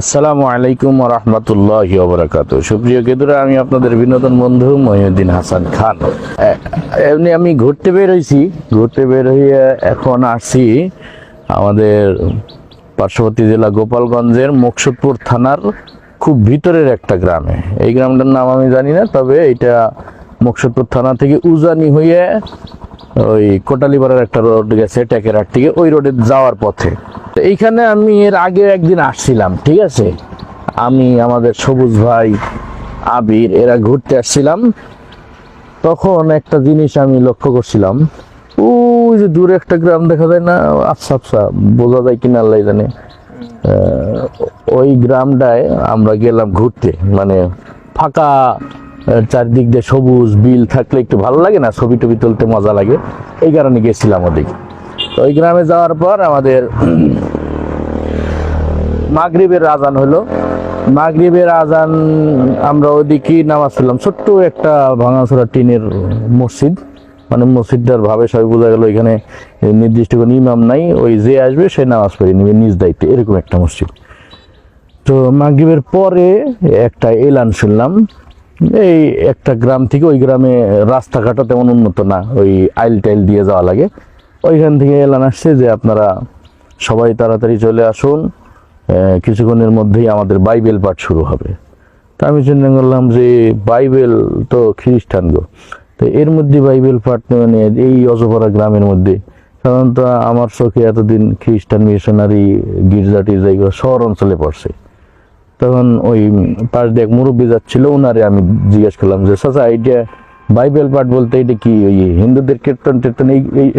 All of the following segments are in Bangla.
আসসালামু আলাইকুম ওয়া রাহমাতুল্লাহি ওয়া বারাকাতুহু। সুপ্রিয় কেদুরা, আমি আপনাদের বিনোদন বন্ধু মহিউদ্দিন হাসান খান। এমনি আমি ঘুরতে বের হয়ে এখন আসছি আমাদের পার্শ্ববর্তী জেলা গোপালগঞ্জের মুকসুদপুর থানার খুব ভিতরের একটা গ্রামে। এই গ্রামটার নাম আমি জানি না, তবে এটা মুকসুদপুর থানা থেকে উজানি হয়ে ওই কোটালীপাড়ার একটা রোড গেছে টেকেরহাট থেকে, ওই রোডে যাওয়ার পথে। তো এইখানে আমি এর আগে একদিন আসছিলাম, ঠিক আছে। আমি, আমাদের সবুজ ভাই, আবির, এরা ঘুরতে আসছিলাম। তখন একটা জিনিস আমি লক্ষ্য করছিলাম, ওই যে দূরে একটা গ্রাম দেখা যায় না, আচ্ছা আচ্ছা বোঝা যায় কিনা আল্লাহ জানে। ওই গ্রামটায় আমরা গেলাম ঘুরতে, মানে ফাঁকা, চারদিক দিয়ে সবুজ বিল থাকলে একটু ভালো লাগে না, ছবি টবি তুলতে মজা লাগে, এই কারণে গেছিলাম ওদিকে। তো ওই গ্রামে যাওয়ার পর আমাদের মাগরিবের আজান হলো। মাগরিবের আজান আমরা ওদিকে নামাজ পড়লাম। ছোট্ট একটা ভাঙাচোরা টিনের মসজিদ, মানে মসজিদটার ভাবে সবাই বোঝা গেল এখানে নির্দিষ্ট কোনো ইমাম নাই, ওই যে আসবে সে নামাজ পড়ে নিবে নিজ দায়িত্বে, এরকম একটা মসজিদ। তো মাগরিবের পরে একটা এলান শুনলাম, এই একটা গ্রাম থেকে ওই গ্রামে রাস্তাঘাটও তেমন উন্নত না, ওই আইল টাইল দিয়ে যাওয়া লাগে। ওইখান থেকে এলান আসছে যে আপনারা সবাই তাড়াতাড়ি চলে আসুন, কিছুক্ষণের মধ্যেই আমাদের বাইবেল পাঠ শুরু হবে। তা আমি চিন্তা করলাম যে বাইবেল তো খ্রিস্টান গো, তো এর মধ্যে বাইবেল পাঠ মানে এই অজপাড়া গ্রামের মধ্যে সাধারণত আমার চোখে এতদিন খ্রিস্টান মিশনারি গির্জা টির্জা এগুলো শহর অঞ্চলে পড়ছে। তখন ওই পাশ দিয়ে এক মুরব্বী যাচ্ছিল, ওনারে আমি জিজ্ঞেস করলাম যে চাচা এইটা বাইবেল পাঠ বলতে এটা কি ওই হিন্দুদের কীর্তন টির্তন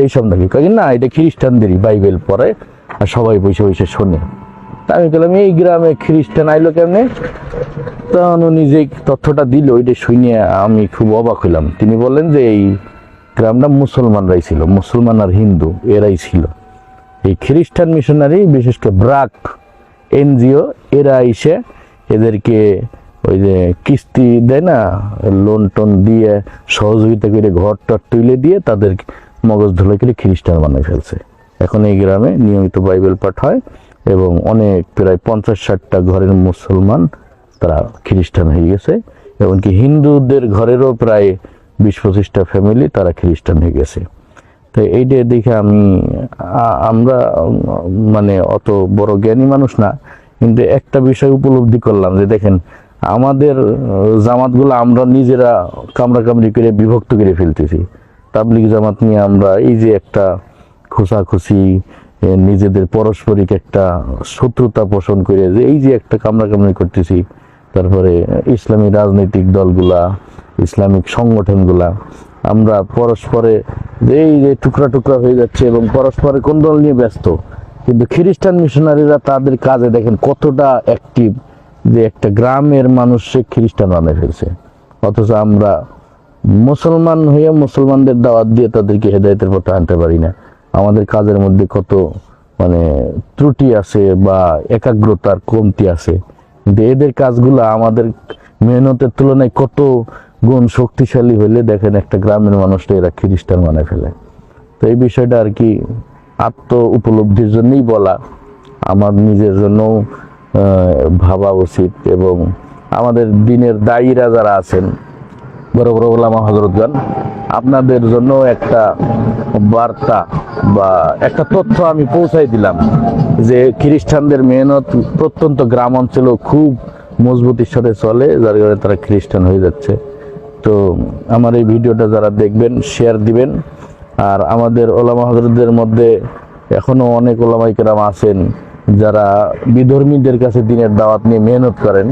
এইসব নাকি? না, এটা খ্রিস্টানদেরই বাইবেল পড়ে আর সবাই বসে বসে শোনে। তা আমি বললাম এই গ্রামে খ্রিস্টান আইলো কেমনে? তখন উনি যে তথ্যটা দিল ওইটা শুনে আমি খুব অবাক হইলাম। তিনি বললেন যে এই গ্রামটা মুসলমানরাই ছিল, মুসলমান আর হিন্দু এরাই ছিল। এই খ্রিস্টান মিশনারি, বিশেষ করে ব্রাক এনজিও, এরা এসে এদেরকে ওই যে কিস্তি দেয় না, লোন টোন দিয়ে সহযোগিতা করে ঘর টর তুলে দিয়ে তাদের মগজ ধুলো করে খ্রিস্টান বানিয়ে ফেলছে। এখন এই গ্রামে নিয়মিত বাইবেল পাঠ হয় এবং অনেক প্রায় 50-60টা ঘরের মুসলমান তারা খ্রিস্টান হয়ে গেছে, এমনকি হিন্দুদের ঘরেরও প্রায় 20-25টা ফ্যামিলি তারা খ্রিস্টান হয়ে গেছে। তো এইটা দেখে আমরা মানে অত বড় জ্ঞানী মানুষ না, কিন্তু একটা বিষয় উপলব্ধি করলাম যে দেখেন আমাদের জামাতগুলো আমরা নিজেরা কামড়াকামড়ি করে বিভক্ত করে ফেলতেছি। তাবলিগ জামাত নিয়ে আমরা এই যে একটা খোঁচাখুচি, নিজেদের পারস্পরিক একটা শত্রুতা পোষণ করে যে এই যে একটা কামড়াকামড়ি করতেছি। তারপরে ইসলামী রাজনৈতিক দলগুলা, ইসলামিক সংগঠনগুলা, আমরা পরস্পরে এই যে টুকরা টুকরা হয়ে যাচ্ছে এবং পরস্পরে কোন দল নিয়ে ব্যস্ত। কিন্তু খ্রিস্টান মিশনারিরা তাদের কাজে দেখেন কতটা অ্যাক্টিভ, যে একটা গ্রামের মানুষকে খ্রিস্টান বানিয়ে ফেলছে। অথচ আমরা মুসলমান হয়ে মুসলমানদের দাওয়াত দিয়ে তাদেরকে হেদায়েতের পথে আনতে পারি না। আমাদের কাজের মধ্যে কত মানে ত্রুটি আছে বা একাগ্রতার কমতি আছে, কিন্তু এদের কাজগুলো আমাদের মেহনতের তুলনায় কত গুণ শক্তিশালী হইলে দেখেন একটা গ্রামের মানুষটা এরা খ্রিস্টান বানায় ফেলে। তো এই বিষয়টা আর কি আত্ম উপলব্ধির জন্যই বলা, আমার নিজের জন্য ভাবা উচিত। এবং আমাদের দিনের দায়ীরা যারা আছেন, বড় বড় ওলামা হযরতগণ, আপনাদের জন্য একটা বার্তা বা একটা তথ্য আমি পৌঁছাই দিলাম যে খ্রিস্টানদের মেহনত প্রত্যন্ত গ্রাম অঞ্চলেও খুব মজবুতির সাথে চলে, যার কারণে তারা খ্রিস্টান হয়ে যাচ্ছে। তো আমার এই ভিডিওটা যারা দেখবেন শেয়ার দিবেন। আর আমাদের ওলামা হযরতদের মধ্যে এখনো অনেক ওলামায়ে কেরাম আছেন যারা বিধর্মীদের কাছে দ্বীনের দাওয়াত নিয়ে মেহনত করেন।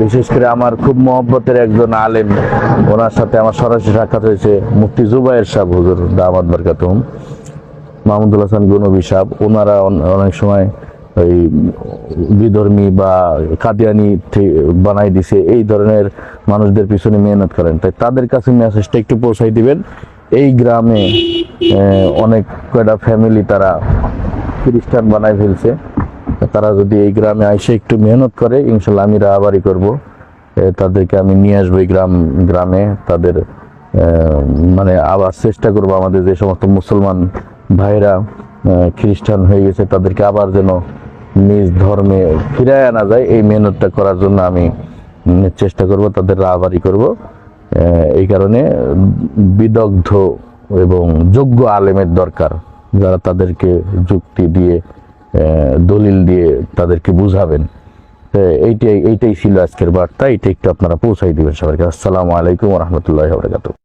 বিশেষ করে আমার খুব মহব্বতের একজন আলেম, ওনার সাথে আমার সরাসরি সাক্ষাৎ হয়েছে, মুফতি জুবায়ের সাহেব হুজুর দামাত বরকাতুহুম, মাহমুদুল হাসান গনবী সাহেব। ওনারা অনেক সময় ওই বিধর্মী বা কাদিয়ানি বানাই দিছে, এই ধরনের মানুষদের পিছনে মেহনত করেন। তাই তাদের কাছে মেসেজটা একটু পৌঁছাই দিবেন। এই গ্রামে অনেক কয়টা ফ্যামিলি তারা খ্রিস্টান বানাই ফেলছে। তারা যদি এই গ্রামে আইসে একটু মেহনত করে, ইনশাল্লাহ আমি রাহাবারি করব, তাদেরকে আমি নিয়ে আসবো এই গ্রামে। তাদের মানে আবার চেষ্টা করব আমাদের যে সমস্ত মুসলমান ভাইরা খ্রিস্টান হয়ে গেছে তাদেরকে আবার যেন নিজ ধর্মে ফিরায় আনা যায়, এই মেহনতটা করার জন্য আমি চেষ্টা করব, তাদের রাহবারি করব। এই কারণে বিদগ্ধ এবং যোগ্য আলেমের দরকার, যারা তাদেরকে যুক্তি দিয়ে দলিল দিয়ে তাদেরকে বুঝাবেন। এইটাই ছিল আজকের বার্তা। এইটা একটু আপনারা পৌঁছাই দিবেন সবাইকে। আসসালামু আলাইকুম ওয়া রাহমাতুল্লাহি ওয়া বারাকাতুহু।